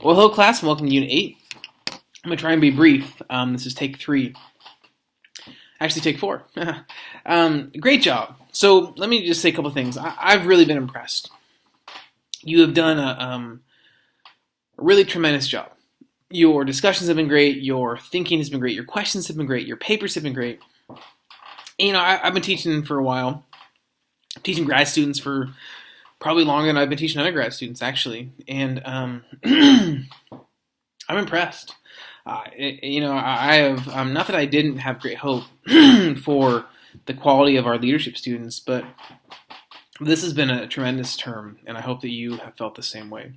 Well, hello class, and welcome to Unit 8. I'm going to try and be brief. This is take 3. Actually, take 4. Great job. So let me just say a couple things. I've really been impressed. You have done a really tremendous job. Your discussions have been great. Your thinking has been great. Your questions have been great. Your papers have been great. And, I've been teaching for a while. I'm teaching grad students for probably longer than I've been teaching undergrad students, actually. And I'm impressed. I have not that I didn't have great hope for the quality of our leadership students, but this has been a tremendous term, and I hope that you have felt the same way.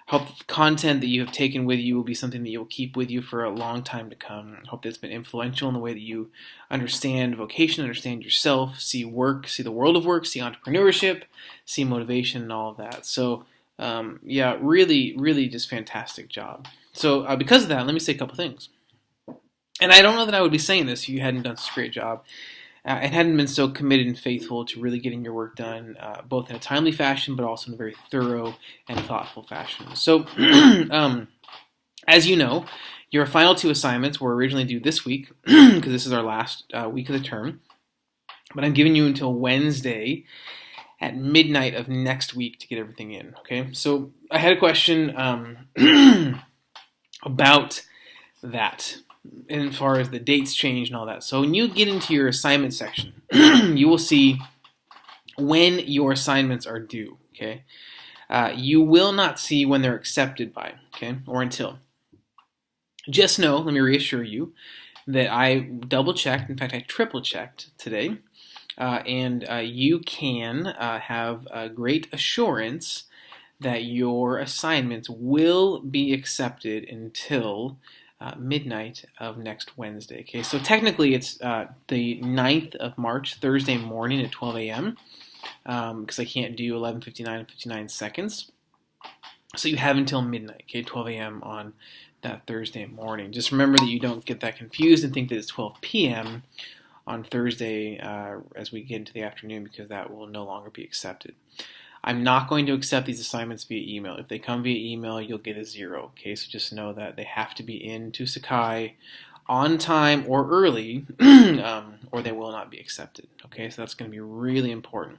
I hope that the content that you have taken with you will be something that you'll keep with you for a long time to come. I hope that it's been influential in the way that you understand vocation, understand yourself, see work, see the world of work, see entrepreneurship, see motivation, and all of that. So, really, really just fantastic job. So because of that, let me say a couple things. And I don't know that I would be saying this if you hadn't done such a great job and hadn't been so committed and faithful to really getting your work done, both in a timely fashion, but also in a very thorough and thoughtful fashion. So, as you know, your final 2 assignments were originally due this week, because this is our last week of the term. But I'm giving you until Wednesday at midnight of next week to get everything in, okay? So I had a question about that, and as far as the dates change and all that. So when you get into your assignment section, you will see when your assignments are due, okay? You will not see when they're accepted by, okay, or until. Just know, let me reassure you, that I double-checked, in fact, I triple-checked today, and you can have a great assurance that your assignments will be accepted until midnight of next Wednesday. Okay, so technically it's the 9th of March, Thursday morning at 12 a.m. Because I can't do 11:59 and 59 seconds. So you have until midnight, okay, 12 a.m. on that Thursday morning. Just remember that you don't get that confused and think that it's 12 p.m. on Thursday as we get into the afternoon, because that will no longer be accepted. I'm not going to accept these assignments via email. If they come via email, you'll get a 0. Okay, so just know that they have to be into Sakai on time or early, or they will not be accepted. Okay, so that's going to be really important,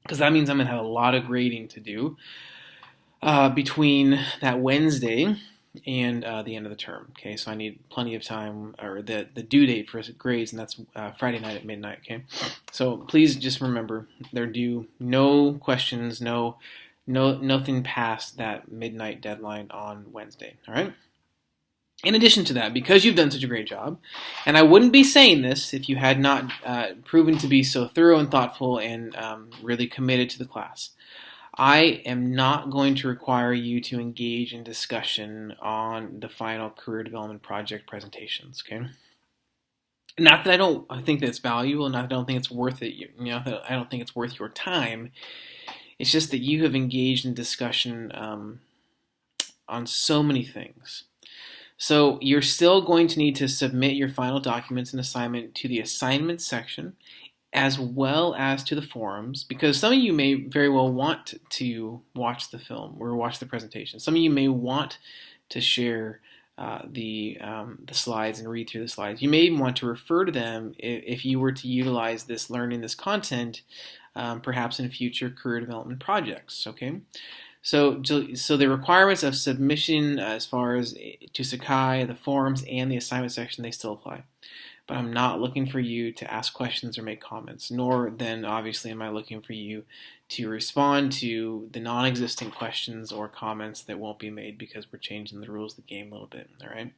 because that means I'm going to have a lot of grading to do between that Wednesday and the end of the term. Okay, so I need plenty of time, or the due date for grades, and that's Friday night at midnight. Okay, so please just remember they're due. No questions, nothing past that midnight deadline on Wednesday. All right. In addition to that, because you've done such a great job, and I wouldn't be saying this if you had not proven to be so thorough and thoughtful and really committed to the class, I am not going to require you to engage in discussion on the final career development project presentations, okay? Not that I don't think that it's valuable, not that I don't think it's worth it, that I don't think it's worth your time. It's just that you have engaged in discussion on so many things. So you're still going to need to submit your final documents and assignment to the assignment section, as well as to the forums, because some of you may very well want to watch the film or watch the presentation. Some of you may want to share the slides and read through the slides. You may even want to refer to them if you were to utilize this learning, this content, perhaps in future career development projects. Okay, so the requirements of submission as far as to Sakai, the forums, and the assignment section, they still apply. But I'm not looking for you to ask questions or make comments, nor then obviously am I looking for you to respond to the non-existent questions or comments that won't be made, because we're changing the rules of the game a little bit, all right?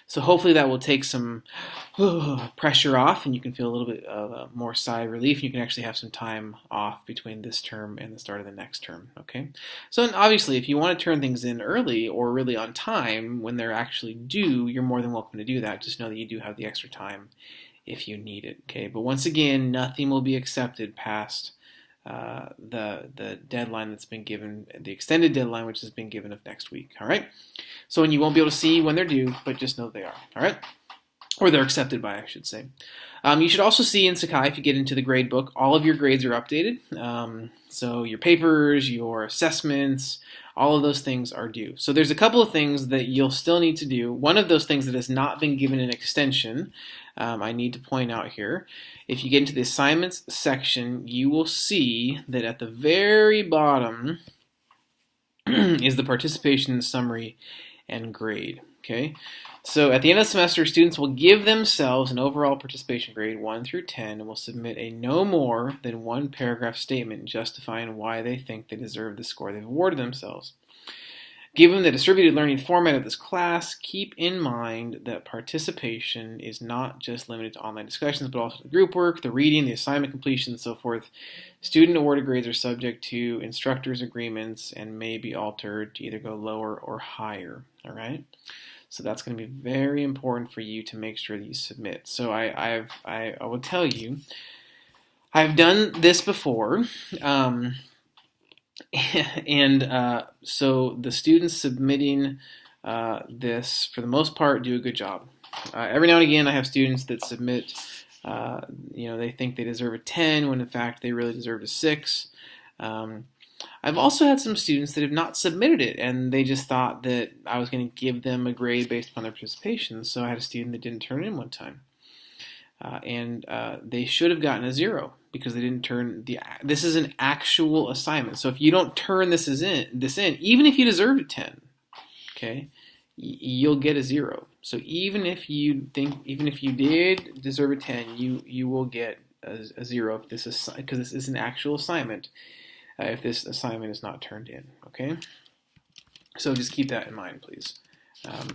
So hopefully that will take some pressure off, and you can feel a little bit of more sigh of relief, and you can actually have some time off between this term and the start of the next term, okay? So obviously if you want to turn things in early or really on time when they're actually due, you're more than welcome to do that. Just know that you do have the extra time if you need it, okay? But once again, nothing will be accepted past the deadline that's been given, the extended deadline which has been given of next week, all right? So, and you won't be able to see when they're due, but just know they are, all right? or they're accepted by, I should say. You should also see in Sakai, if you get into the grade book, all of your grades are updated. So your papers, your assessments, all of those things are due. So there's a couple of things that you'll still need to do. One of those things that has not been given an extension, I need to point out here. If you get into the assignments section, you will see that at the very bottom is the participation summary and grade. Okay, so at the end of the semester, students will give themselves an overall participation grade 1 through 10 and will submit a no more than one paragraph statement justifying why they think they deserve the score they've awarded themselves. Given the distributed learning format of this class, keep in mind that participation is not just limited to online discussions, but also the group work, the reading, the assignment completion, and so forth. Student awarded grades are subject to instructors' agreements and may be altered to either go lower or higher. All right? So that's going to be very important for you to make sure that you submit. So I will tell you, I've done this before, so the students submitting this, for the most part, do a good job. Every now and again, I have students that submit, they think they deserve a 10 when in fact they really deserve a 6. I've also had some students that have not submitted it, and they just thought that I was going to give them a grade based upon their participation. So I had a student that didn't turn it in one time, and they should have gotten a 0 because they didn't turn this is an actual assignment. So if you don't turn this in, even if you deserve a 10, okay, you'll get a 0. So even if you did deserve a 10, you will get a 0 if this is, because this is an actual assignment. If this assignment is not turned in, okay? So just keep that in mind, please.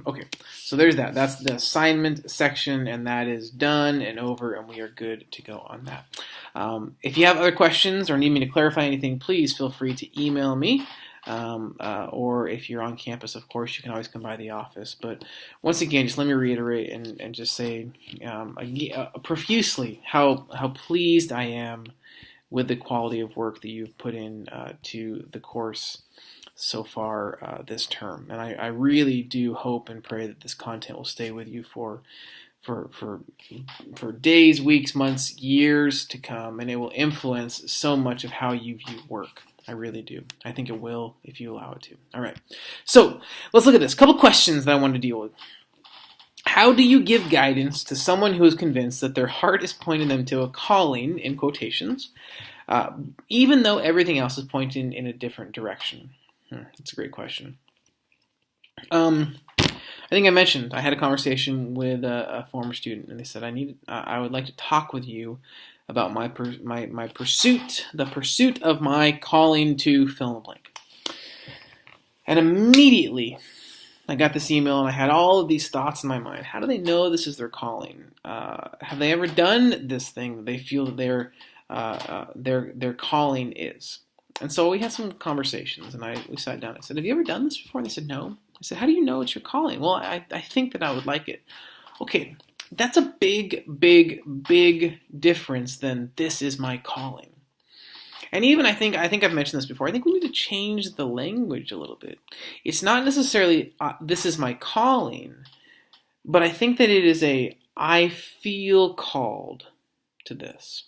Okay, so there's that. That's the assignment section, and that is done and over, and we are good to go on that. If you have other questions or need me to clarify anything, please feel free to email me. Or if you're on campus, of course, you can always come by the office. But once again, just let me reiterate and just say profusely how pleased I am with the quality of work that you've put in to the course so far this term. And I really do hope and pray that this content will stay with you for days, weeks, months, years to come, and it will influence so much of how you view work. I really do. I think it will if you allow it to. All right. So let's look at this. A couple questions that I want to deal with. How do you give guidance to someone who is convinced that their heart is pointing them to a calling, in quotations, even though everything else is pointing in a different direction? That's a great question. I think I mentioned I had a conversation with a former student, and they said, I would like to talk with you about my pursuit, the pursuit of my calling to fill in the blank. And immediately I got this email and I had all of these thoughts in my mind. How do they know this is their calling? Have they ever done this thing that they feel that their calling is? And so we had some conversations, and we sat down. I said, have you ever done this before? And they said, no. I said, how do you know it's your calling? Well, I think that I would like it. Okay, that's a big, big, big difference than this is my calling. And even I think I've mentioned this before. I think we need to change the language a little bit. It's not necessarily this is my calling, but I think that it is I feel called to this.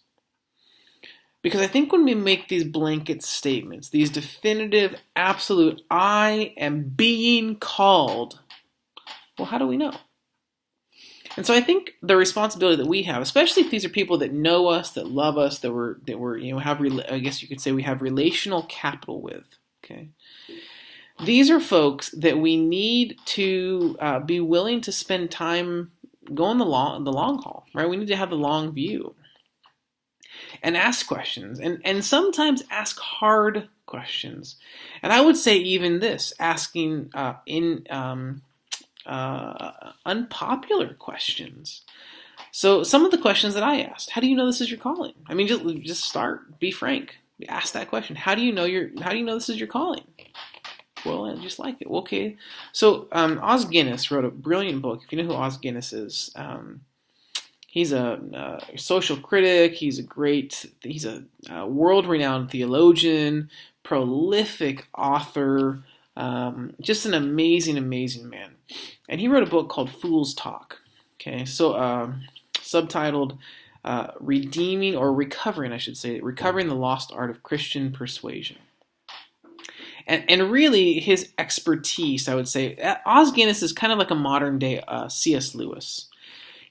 Because I think when we make these blanket statements, these definitive, absolute, I am being called, well, how do we know? And so I think the responsibility that we have, especially if these are people that know us, that love us, that we're I guess you could say we have relational capital with. Okay, these are folks that we need to be willing to spend time going the long haul, right? We need to have the long view and ask questions, and sometimes ask hard questions. And I would say even this, asking unpopular questions. So some of the questions that I asked: how do you know this is your calling? I mean, just start. Be frank. Ask that question. How do you know this is your calling? Well, I just like it. Okay. So Os Guinness wrote a brilliant book. If you know who Os Guinness is, he's a social critic. He's a world-renowned theologian, prolific author. Just an amazing, amazing man. And he wrote a book called Fool's Talk. Okay, so subtitled Redeeming or Recovering, I should say, Recovering the Lost Art of Christian Persuasion. And really, his expertise, I would say, Os Guinness is kind of like a modern day C.S. Lewis.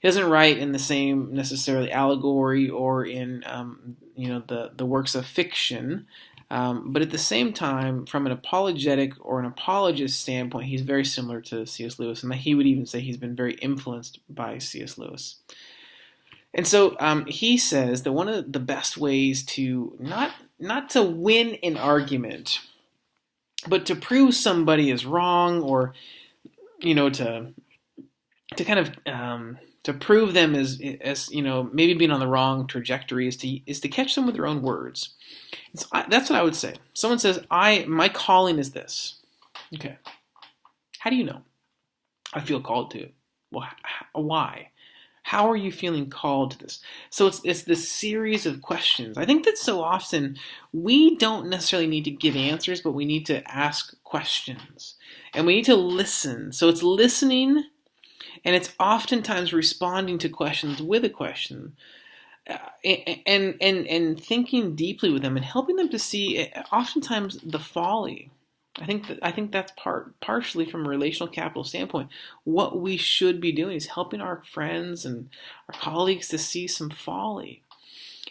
He doesn't write in the same necessarily allegory or in the works of fiction, but at the same time, from an apologetic or an apologist standpoint, he's very similar to C.S. Lewis, and he would even say he's been very influenced by C.S. Lewis. And so he says that one of the best ways to not to win an argument, but to prove somebody is wrong, or to kind of to prove them as maybe being on the wrong trajectory is to catch them with their own words. So that's what I would say. Someone says, my calling is this. Okay. How do you know? I feel called to it. Well, why? How are you feeling called to this? So it's this series of questions. I think that so often we don't necessarily need to give answers, but we need to ask questions. And we need to listen. So it's listening, and it's oftentimes responding to questions with a question. And thinking deeply with them and helping them to see oftentimes the folly. I think that's partially from a relational capital standpoint. What we should be doing is helping our friends and our colleagues to see some folly.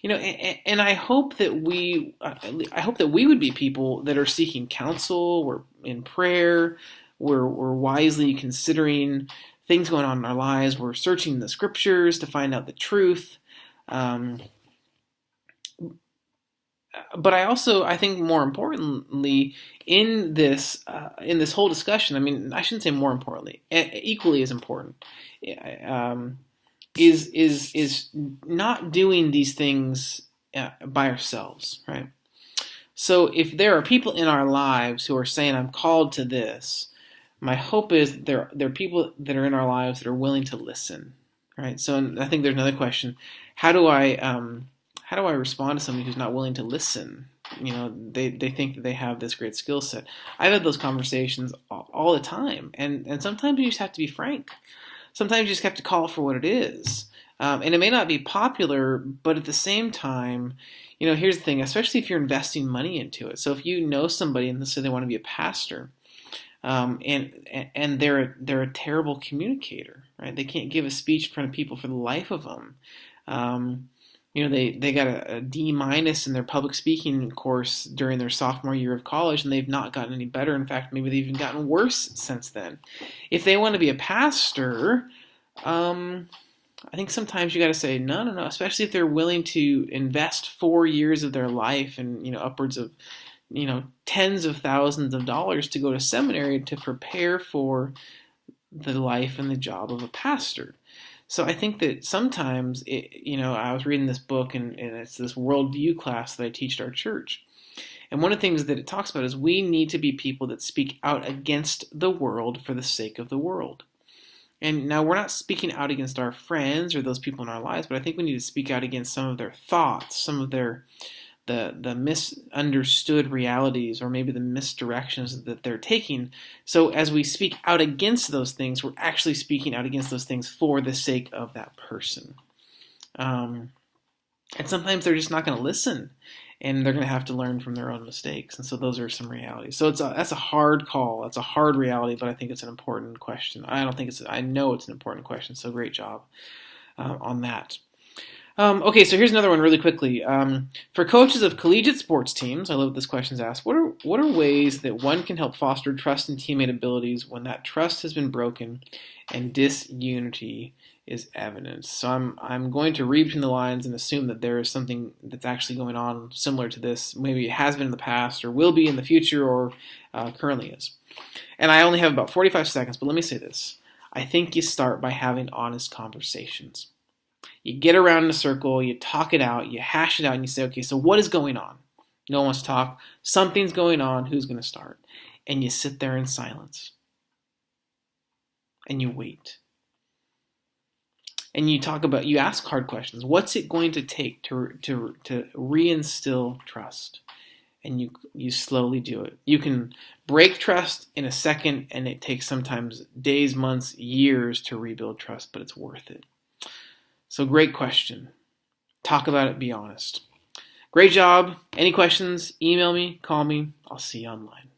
And I hope that we would be people that are seeking counsel. We're in prayer. We're wisely considering things going on in our lives. We're searching the scriptures to find out the truth. But I think more importantly, in this whole discussion, I mean, I shouldn't say more importantly, equally as important, is not doing these things by ourselves, right? So if there are people in our lives who are saying, I'm called to this, my hope is there are people that are in our lives that are willing to listen, right? So I think there's another question: how do I respond to somebody who's not willing to listen? They think that they have this great skill set. I've had those conversations all the time, and sometimes you just have to be frank. Sometimes you just have to call it for what it is. And it may not be popular, but at the same time, here's the thing, especially if you're investing money into it. So if you know somebody and let's say they want to be a pastor, and they're a terrible communicator, right? They can't give a speech in front of people for the life of them. They got a D- in their public speaking course during their sophomore year of college, and they've not gotten any better. In fact, maybe they've even gotten worse since then. If they want to be a pastor, I think sometimes you got to say no, especially if they're willing to invest 4 years of their life and upwards of tens of thousands of dollars to go to seminary to prepare for the life and the job of a pastor. So I think that sometimes, I was reading this book, and it's this worldview class that I teach at our church. And one of the things that it talks about is we need to be people that speak out against the world for the sake of the world. And now we're not speaking out against our friends or those people in our lives, but I think we need to speak out against some of their thoughts, some of their the misunderstood realities, or maybe the misdirections that they're taking. So as we speak out against those things, we're actually speaking out against those things for the sake of that person. And sometimes they're just not going to listen, and they're going to have to learn from their own mistakes. And so those are some realities. So that's a hard call. That's a hard reality, but I think it's an important question. I know it's an important question. So great job on that. Okay, so here's another one really quickly. For coaches of collegiate sports teams, I love what this question is asked. What are ways that one can help foster trust and teammate abilities when that trust has been broken and disunity is evident? So I'm going to read between the lines and assume that there is something that's actually going on similar to this. Maybe it has been in the past, or will be in the future, or currently is. And I only have about 45 seconds, but let me say this. I think you start by having honest conversations. You get around in a circle, you talk it out, you hash it out, and you say, okay, so what is going on? No one wants to talk. Something's going on. Who's going to start? And you sit there in silence. And you wait. And you ask hard questions. What's it going to take to reinstill trust? and you slowly do it. You can break trust in a second, and it takes sometimes days, months, years to rebuild trust, but it's worth it. So great question. Talk about it, be honest. Great job. Any questions, email me, call me. I'll see you online.